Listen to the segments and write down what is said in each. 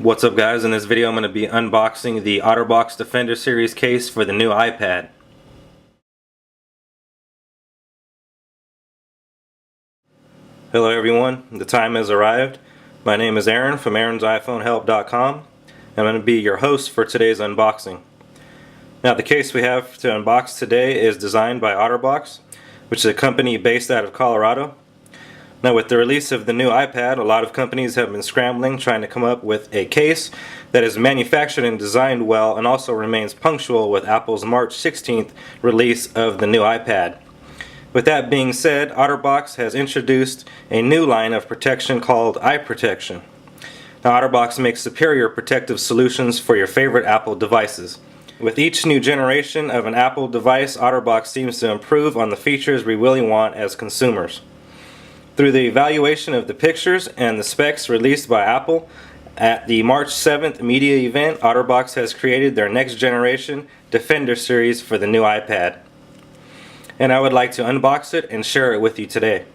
What's up guys, in this video I'm going to be unboxing the Otterbox Defender Series case for the new iPad. Hello everyone, the time has arrived. My name is Aaron from AaronsiPhoneHelp.com and I'm going to be your host for today's unboxing. Now the case we have to unbox today is designed by Otterbox, which is a company based out of Colorado. Now with the release of the new iPad, a lot of companies have been scrambling trying to come up with a case that is manufactured and designed well and also remains punctual with Apple's March 16th release of the new iPad. With that being said, Otterbox has introduced a new line of protection called eye protection. Now Otterbox makes superior protective solutions for your favorite Apple devices. With each new generation of an Apple device, Otterbox seems to improve on the features we really want as consumers. Through the evaluation of the pictures and the specs released by Apple at the March 7th media event, Otterbox has created their next generation Defender series for the new iPad. And I would like to unbox it and share it with you today.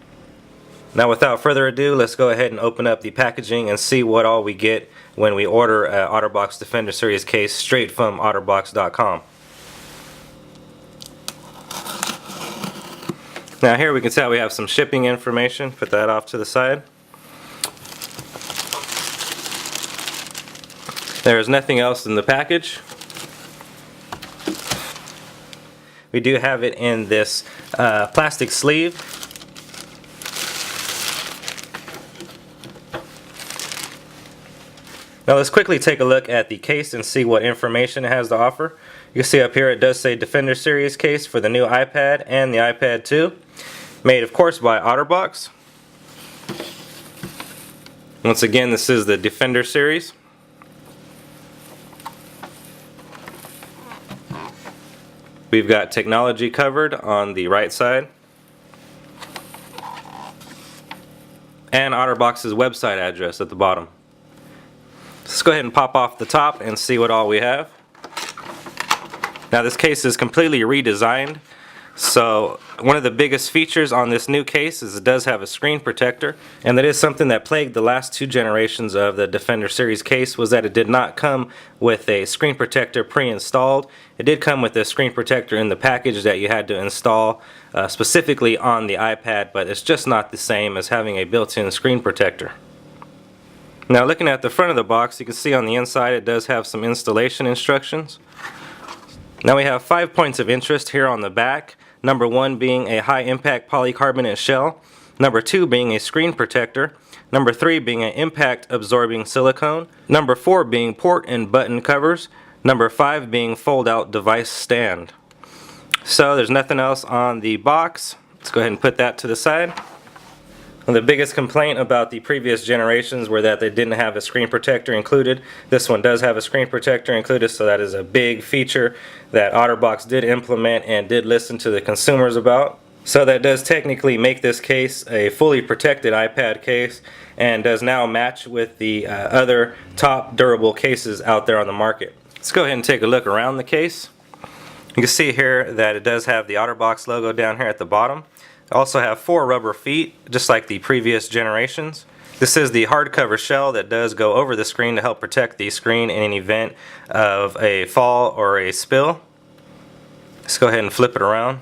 Now without further ado, let's go ahead and open up the packaging and see what all we get when we order an Otterbox Defender series case straight from Otterbox.com. Now here we can tell we have some shipping information. Put that off to the side. There is nothing else in the package. We do have it in this plastic sleeve. Now let's quickly take a look at the case and see what information it has to offer. You can see up here it does say Defender Series case for the new iPad and the iPad 2. Made of course by Otterbox. Once again, this is the Defender Series. We've got technology covered on the right side. And Otterbox's website address at the bottom. Let's go ahead and pop off the top and see what all we have. Now this case is completely redesigned. So one of the biggest features on this new case is it does have a screen protector, and that is something that plagued the last two generations of the Defender Series case, was that it did not come with a screen protector pre-installed. It did come with a screen protector in the package that you had to install specifically on the iPad, but it's just not the same as having a built-in screen protector. Now looking at the front of the box, you can see on the inside it does have some installation instructions. Now we have 5 points of interest here on the back. Number 1 being a high impact polycarbonate shell. Number 2 being a screen protector. Number 3 being an impact absorbing silicone. Number 4 being port and button covers. Number 5 being fold out device stand. So there's nothing else on the box. Let's go ahead and put that to the side. And the biggest complaint about the previous generations were that they didn't have a screen protector included. This one does have a screen protector included, so that is a big feature that Otterbox did implement and did listen to the consumers about. So that does technically make this case a fully protected iPad case and does now match with the other top durable cases out there on the market. Let's go ahead and take a look around the case. You can see here that it does have the Otterbox logo down here at the bottom. Also have 4 rubber feet, just like the previous generations. This is the hardcover shell that does go over the screen to help protect the screen in an event of a fall or a spill. Let's go ahead and flip it around.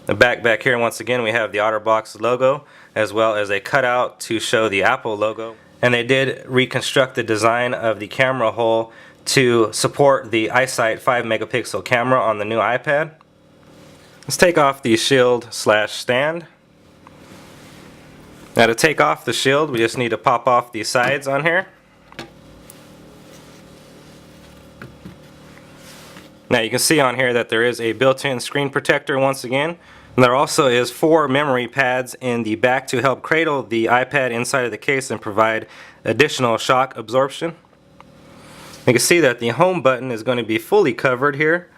The back here, once again, we have the Otterbox logo as well as a cutout to show the Apple logo. And they did reconstruct the design of the camera hole to support the iSight 5 megapixel camera on the new iPad. Let's take off the shield slash stand. Now to take off the shield, we just need to pop off the sides on here. Now you can see on here that there is a built-in screen protector once again. And there also is 4 memory pads in the back to help cradle the iPad inside of the case and provide additional shock absorption. You can see that the home button is going to be fully covered here.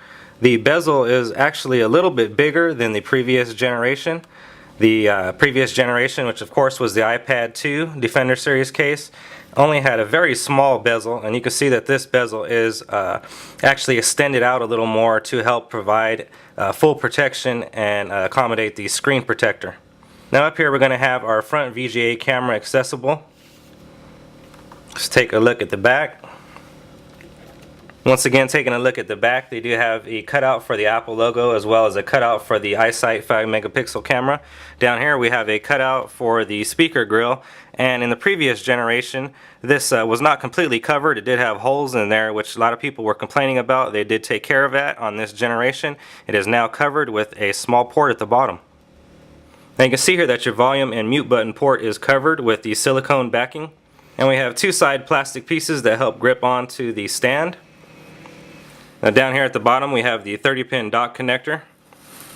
The bezel is actually a little bit bigger than the previous generation. The previous generation, which of course was the iPad 2 Defender Series case, only had a very small bezel, and you can see that this bezel is actually extended out a little more to help provide full protection and accommodate the screen protector. Now up here we're going to have our front VGA camera accessible. Let's take a look at the back. Once again, taking a look at the back, they do have a cutout for the Apple logo as well as a cutout for the iSight 5 megapixel camera. Down here we have a cutout for the speaker grill, and in the previous generation this was not completely covered. It did have holes in there, which a lot of people were complaining about. They did take care of that on this generation. It is now covered with a small port at the bottom. Now you can see here that your volume and mute button port is covered with the silicone backing, and we have two side plastic pieces that help grip onto the stand. Now down here at the bottom we have the 30-pin dock connector,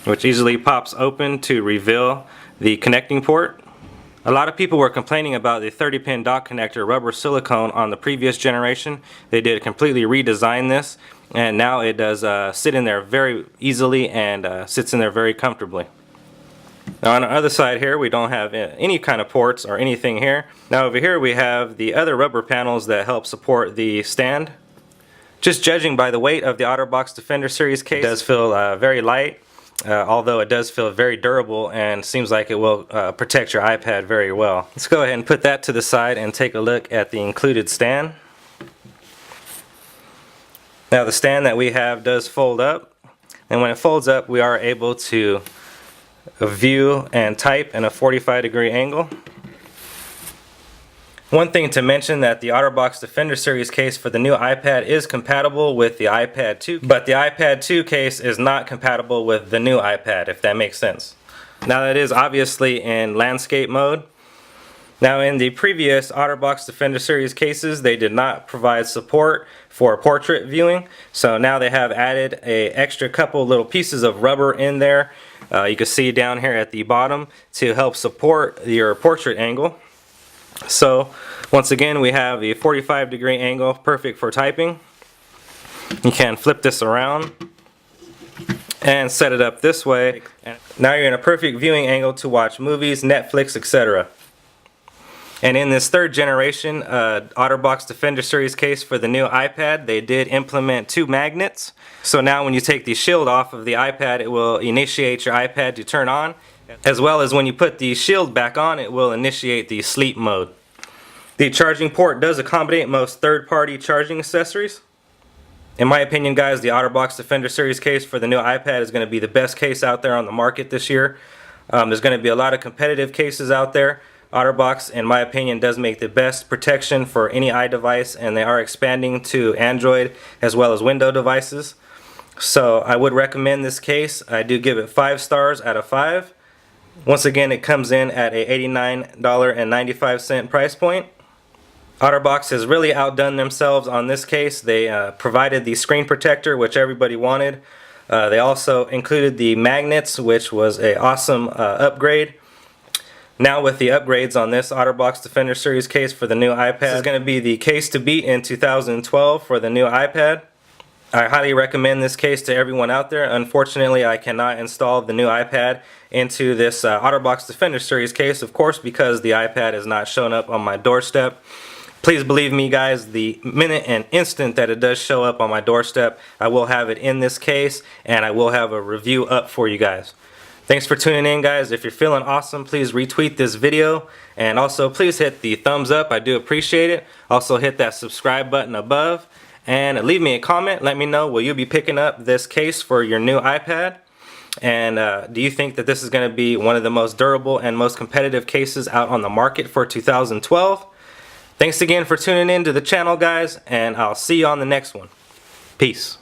which easily pops open to reveal the connecting port. A lot of people were complaining about the 30-pin dock connector rubber silicone on the previous generation. They did completely redesign this, and now it does sit in there very easily and sits in there very comfortably. Now on the other side here we don't have any kind of ports or anything here. Now over here we have the other rubber panels that help support the stand. Just judging by the weight of the Otterbox Defender Series case, it does feel very light, although it does feel very durable and seems like it will protect your iPad very well. Let's go ahead and put that to the side and take a look at the included stand. Now the stand that we have does fold up, and when it folds up we are able to view and type in a 45-degree angle. One thing to mention, that the Otterbox Defender Series case for the new iPad is compatible with the iPad 2, but the iPad 2 case is not compatible with the new iPad, if that makes sense. Now that is obviously in landscape mode. Now in the previous Otterbox Defender Series cases they did not provide support for portrait viewing, so now they have added a extra couple little pieces of rubber in there. You can see down here at the bottom to help support your portrait angle. So once again we have a 45-degree angle, perfect for typing. You can flip this around and set it up this way. Now you're in a perfect viewing angle to watch movies, Netflix, etc. And in this third generation Otterbox Defender Series case for the new iPad, they did implement two magnets. So now when you take the shield off of the iPad, it will initiate your iPad to turn on, as well as when you put the shield back on, it will initiate the sleep mode. The charging port does accommodate most third-party charging accessories. In my opinion, guys, the Otterbox Defender Series case for the new iPad is going to be the best case out there on the market this year. There's going to be a lot of competitive cases out there. Otterbox, in my opinion, does make the best protection for any iDevice, and they are expanding to Android as well as Windows devices. So I would recommend this case. I do give it 5 stars out of 5. Once again, it comes in at a $89.95 price point. Otterbox has really outdone themselves on this case. They provided the screen protector, which everybody wanted. They also included the magnets, which was an awesome upgrade. Now with the upgrades on this Otterbox Defender Series case for the new iPad, this is going to be the case to beat in 2012 for the new iPad. I highly recommend this case to everyone out there. Unfortunately, I cannot install the new iPad into this Otterbox Defender Series case, of course, because the iPad is not showing up on my doorstep. Please believe me, guys, the minute and instant that it does show up on my doorstep, I will have it in this case, and I will have a review up for you guys. Thanks for tuning in, guys. If you're feeling awesome, please retweet this video, and also please hit the thumbs up. I do appreciate it. Also hit that subscribe button above, and leave me a comment. Let me know, will you be picking up this case for your new iPad? And do you think that this is going to be one of the most durable and most competitive cases out on the market for 2012? Thanks again for tuning in to the channel, guys, and I'll see you on the next one. Peace.